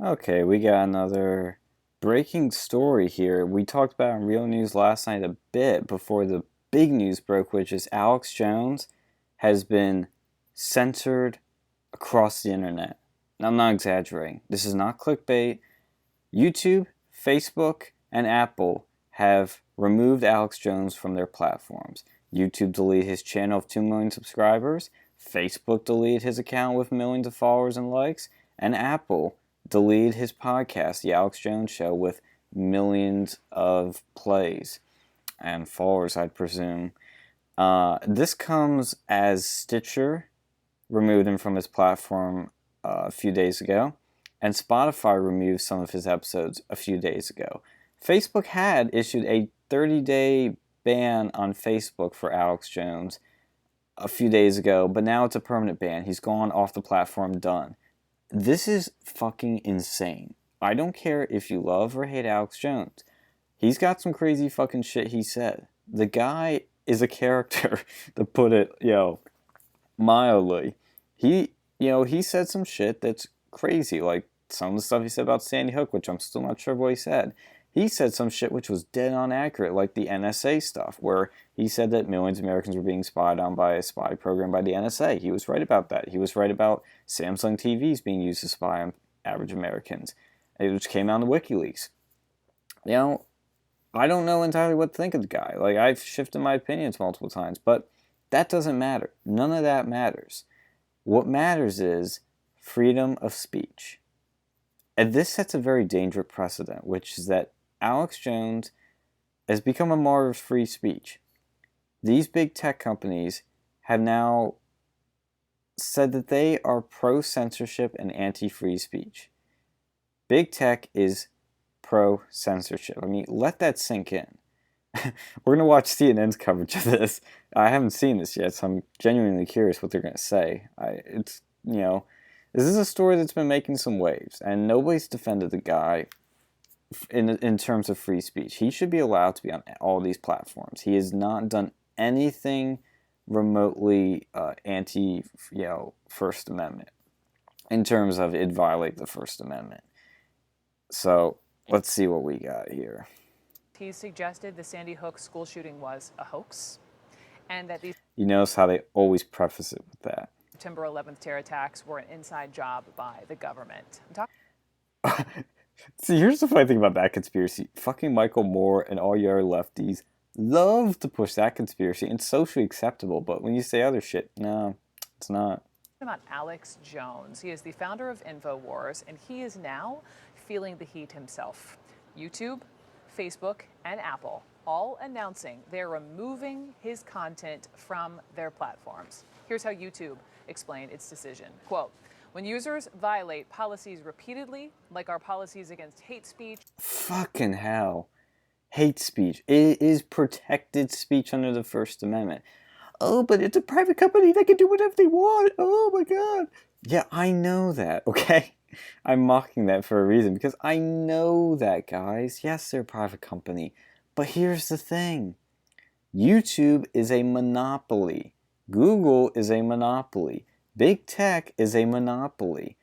Okay, we got another breaking story here. We talked about in Real News last night a bit before the big news broke, which is Alex Jones has been censored across the internet. And I'm not exaggerating. This is not clickbait. YouTube, Facebook, and Apple have removed Alex Jones from their platforms. YouTube deleted his channel of 2 million subscribers, Facebook deleted his account with millions of followers and likes, and Apple deleted his podcast, The Alex Jones Show, with millions of plays and followers, I'd presume. This comes as Stitcher removed him from his platform a few days ago, and Spotify removed some of his episodes a few days ago. Facebook had issued a 30-day ban on Facebook for Alex Jones a few days ago, but now it's a permanent ban. He's gone off the platform, done. This is fucking insane. I don't care if you love or hate Alex Jones. He's got some crazy fucking shit he said. The guy is a character, to put it, mildly. He said some shit that's crazy, like some of the stuff he said about Sandy Hook, which I'm still not sure what he said. He said some shit which was dead on accurate, like the NSA stuff, where he said that millions of Americans were being spied on by a spy program by the NSA. He was right about that. He was right about Samsung TVs being used to spy on average Americans, which came out in the WikiLeaks. I don't know entirely what to think of the guy. Like, I've shifted my opinions multiple times, but that doesn't matter. None of that matters. What matters is freedom of speech. And this sets a very dangerous precedent, which is that Alex Jones has become a martyr of free speech. These big tech companies have now said that they are pro-censorship and anti-free speech. Big tech is pro-censorship. I mean, let that sink in. We're going to watch CNN's coverage of this. I haven't seen this yet, so I'm genuinely curious what they're going to say. This is a story that's been making some waves, and nobody's defended the guy in terms of free speech. He should be allowed to be on all these platforms. He has not done anything remotely anti, First Amendment in terms of it violate the First Amendment. So let's see what we got here. He suggested the Sandy Hook school shooting was a hoax, and that these You notice how they always preface it with that. September 11th terror attacks were an inside job by the government. See, here's the funny thing about that conspiracy. Fucking Michael Moore and all your lefties love to push that conspiracy, and it's socially acceptable, but when you say other shit, no, it's not. About Alex Jones. He is the founder of InfoWars, and he is now feeling the heat himself. YouTube, Facebook, and Apple all announcing they're removing his content from their platforms. Here's how YouTube explained its decision. Quote, when users violate policies repeatedly, like our policies against hate speech. Fucking hell. Hate speech. It is protected speech under the First Amendment. Oh, but it's a private company. They can do whatever they want. Oh my god. Yeah, I know that, okay? I'm mocking that for a reason because I know that, guys. Yes, they're a private company. But here's the thing. YouTube is a monopoly. Google is a monopoly. Big tech is a monopoly.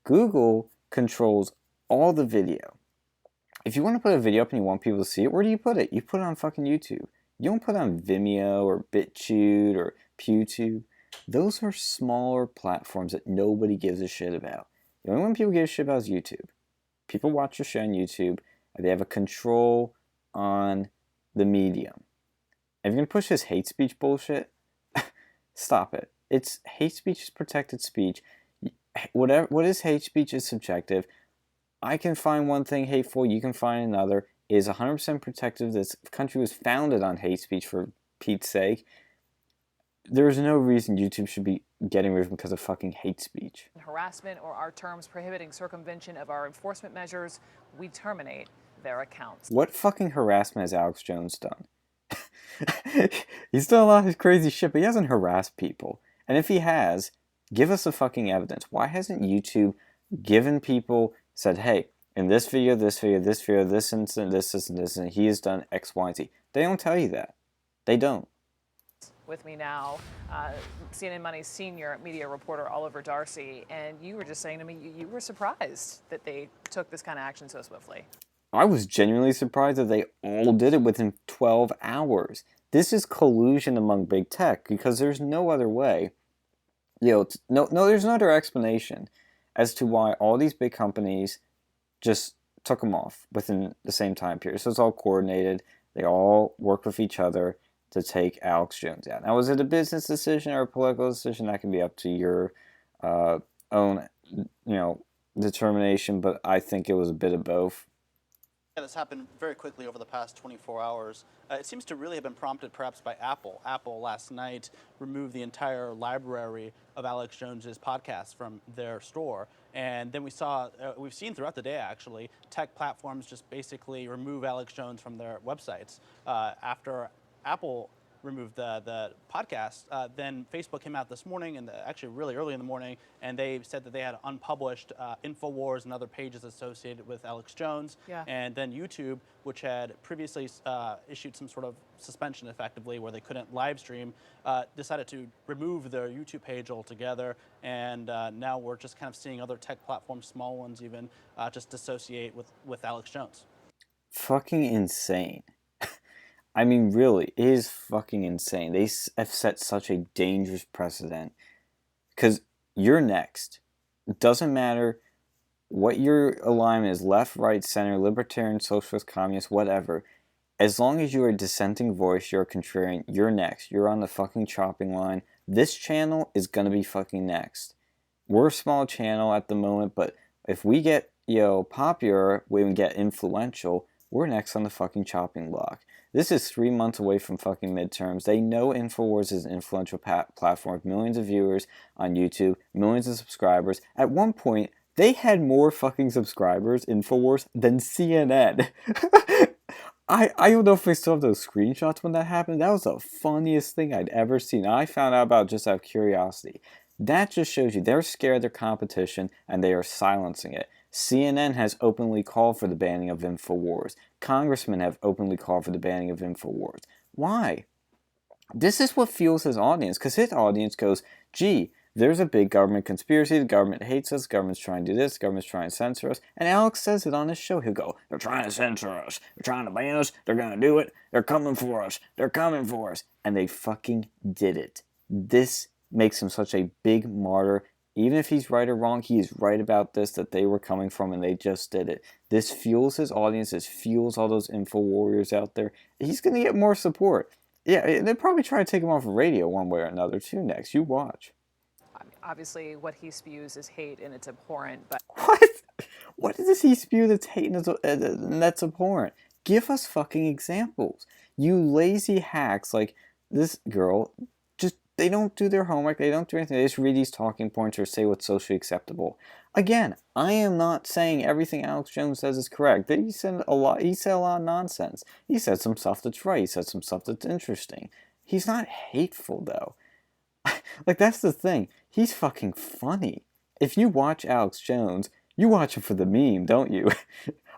Google controls all the video. If you want to put a video up and you want people to see it, where do you put it? You put it on fucking YouTube. You don't put it on Vimeo or BitChute or PewTube. Those are smaller platforms that nobody gives a shit about. The only one people give a shit about is YouTube. People watch your show on YouTube, and they have a control on the medium. If you're going to push this hate speech bullshit, stop it. It's hate speech is protected speech. What is hate speech is subjective. I can find one thing hateful, you can find another. It is 100% protective. This country was founded on hate speech, for Pete's sake. There is no reason YouTube should be getting rid of them because of fucking hate speech. Harassment or our terms prohibiting circumvention of our enforcement measures, we terminate their accounts. What fucking harassment has Alex Jones done? He's done a lot of crazy shit, but he hasn't harassed people. And if he has, give us the fucking evidence. Why hasn't YouTube given people, said, hey, in this video, this incident, this, and this, and he has done X, Y, and Z. They don't tell you that. They don't. With me now, CNN Money's senior media reporter Oliver Darcy, and you were just saying to me you were surprised that they took this kind of action so swiftly. I was genuinely surprised that they all did it within 12 hours. This is collusion among big tech because there's no other way. There's no other explanation as to why all these big companies just took them off within the same time period. So it's all coordinated. They all work with each other to take Alex Jones out. Now, was it a business decision or a political decision? That can be up to your own, determination. But I think it was a bit of both. Yeah, this happened very quickly over the past 24 hours. It seems to really have been prompted perhaps by Apple. Apple last night removed the entire library of Alex Jones's podcasts from their store. And then we've seen throughout the day actually, tech platforms just basically remove Alex Jones from their websites. After Apple removed the podcast, then Facebook came out this morning, and actually really early in the morning, and they said that they had unpublished InfoWars and other pages associated with Alex Jones. Yeah. And then YouTube, which had previously issued some sort of suspension effectively where they couldn't live stream, decided to remove their YouTube page altogether. And now we're just kind of seeing other tech platforms, small ones even, just dissociate with Alex Jones. Fucking insane. I mean, really, it is fucking insane. They have set such a dangerous precedent. Because you're next. It doesn't matter what your alignment is, left, right, center, libertarian, socialist, communist, whatever. As long as you're a dissenting voice, you're a contrarian, you're next. You're on the fucking chopping line. This channel is going to be fucking next. We're a small channel at the moment, but if we get, popular, we get influential, we're next on the fucking chopping block. This is 3 months away from fucking midterms. They know InfoWars is an influential platform with millions of viewers on YouTube, millions of subscribers. At one point, they had more fucking subscribers, InfoWars, than CNN. I don't know if I still have those screenshots when that happened. That was the funniest thing I'd ever seen. I found out about just out of curiosity. That just shows you they're scared of their competition and they are silencing it. CNN has openly called for the banning of InfoWars. Congressmen have openly called for the banning of InfoWars. Why? This is what fuels his audience, because his audience goes, gee, there's a big government conspiracy, the government hates us, the government's trying to do this, the government's trying to censor us, and Alex says it on his show. He'll go, they're trying to censor us, they're trying to ban us, they're going to do it, they're coming for us, they're coming for us. And they fucking did it. This makes him such a big martyr. Even if he's right or wrong, he is right about this, that they were coming from and they just did it. This fuels his audience. This fuels all those info warriors out there. He's going to get more support. Yeah, they'll probably try to take him off of radio one way or another too next. You watch. Obviously, what he spews is hate and it's abhorrent, but... What? What does he spew that's hate and that's abhorrent? Give us fucking examples. You lazy hacks like this girl... They don't do their homework, they don't do anything, they just read these talking points or say what's socially acceptable. Again, I am not saying everything Alex Jones says is correct. He said a lot of nonsense. He said some stuff that's right, he said some stuff that's interesting. He's not hateful though. Like, that's the thing. He's fucking funny. If you watch Alex Jones, you watch him for the meme, don't you?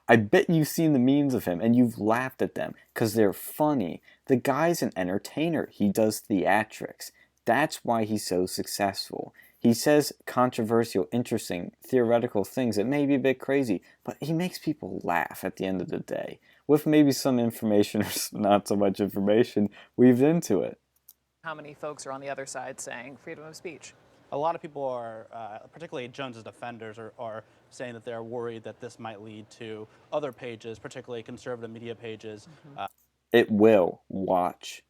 I bet you've seen the memes of him and you've laughed at them because they're funny. The guy's an entertainer. He does theatrics. That's why he's so successful. He says controversial, interesting, theoretical things that may be a bit crazy, but he makes people laugh at the end of the day, with maybe some information or not so much information weaved into it. How many folks are on the other side saying freedom of speech? A lot of people are, particularly Jones's defenders, are saying that they're worried that this might lead to other pages, particularly conservative media pages. It will. Watch.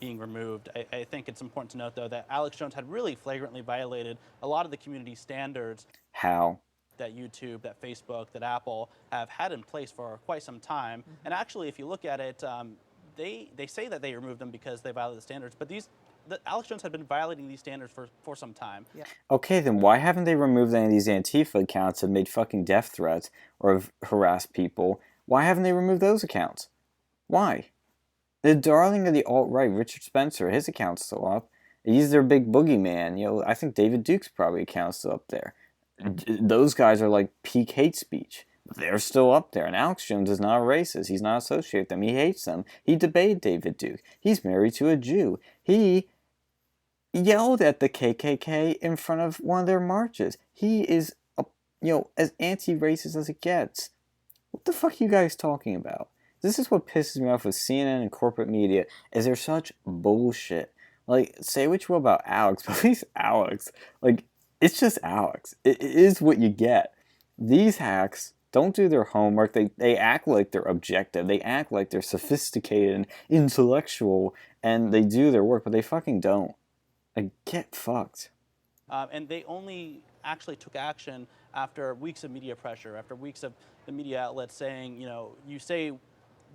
Being removed. I think it's important to note, though, that Alex Jones had really flagrantly violated a lot of the community standards. How? That YouTube, that Facebook, that Apple have had in place for quite some time. And actually, if you look at it, they say that they removed them because they violated the standards, but Alex Jones had been violating these standards for some time. Yeah. Okay, then why haven't they removed any of these Antifa accounts that made fucking death threats or have harassed people? Why haven't they removed those accounts? Why? The darling of the alt-right, Richard Spencer, his account's still up. He's their big boogeyman. I think David Duke's probably account's still up there. Those guys are like peak hate speech. They're still up there. And Alex Jones is not a racist. He's not associated with them. He hates them. He debated David Duke. He's married to a Jew. He yelled at the KKK in front of one of their marches. He is, as anti-racist as it gets. What the fuck are you guys talking about? This is what pisses me off with CNN and corporate media, is they're such bullshit. Like, say what you will about Alex, but at least Alex, like, it's just Alex. It is what you get. These hacks don't do their homework. They act like they're objective. They act like they're sophisticated and intellectual, and they do their work, but they fucking don't. Like, get fucked. And they only actually took action after weeks of media pressure, after weeks of the media outlets saying, you say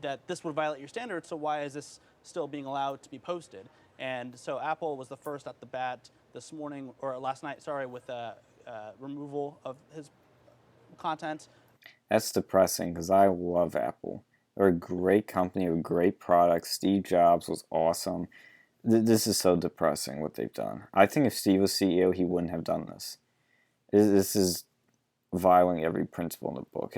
that this would violate your standards, so why is this still being allowed to be posted? And so Apple was the first at the bat this morning, or last night, sorry, with removal of his content. That's depressing because I love Apple. They're a great company with great products. Steve Jobs was awesome. This is so depressing what they've done. I think if Steve was CEO, he wouldn't have done this. This is violating every principle in the book.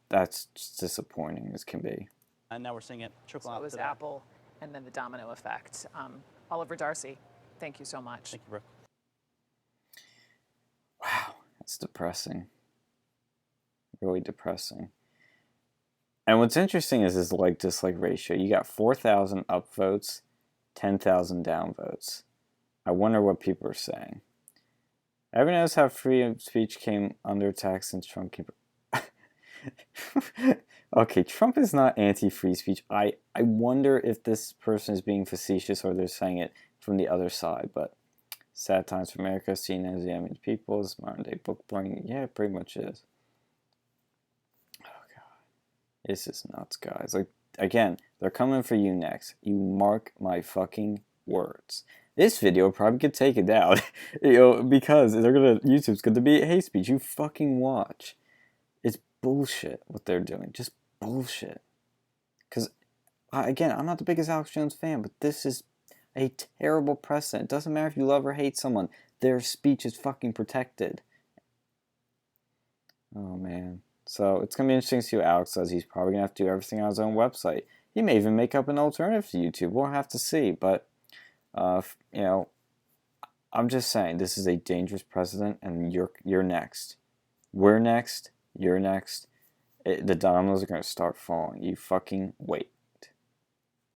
That's just disappointing as can be. And now we're seeing it trickle out. So it was Apple and then the domino effect. Oliver Darcy, thank you so much. Thank you, Brooke. Wow, that's depressing. Really depressing. And what's interesting is this like-dislike ratio. You got 4,000 upvotes, 10,000 downvotes. I wonder what people are saying. Ever notice how free speech came under attack since Trump came? Okay, Trump is not anti-free speech. I wonder if this person is being facetious or they're saying it from the other side, but sad times for America, seen as the enemy of peoples, modern day book burning. Yeah, it pretty much is. Oh god. This is nuts, guys. Like, again, they're coming for you next. You mark my fucking words. This video will probably get taken down, because YouTube's going to be hate speech. You fucking watch. It's bullshit what they're doing. Just bullshit. Because, again, I'm not the biggest Alex Jones fan, but this is a terrible precedent. It doesn't matter if you love or hate someone. Their speech is fucking protected. Oh, man. So, it's going to be interesting to see what Alex does. He's probably going to have to do everything on his own website. He may even make up an alternative to YouTube. We'll have to see, but... I'm just saying this is a dangerous precedent, and you're next. We're next. You're next. The dominoes are gonna start falling. You fucking wait.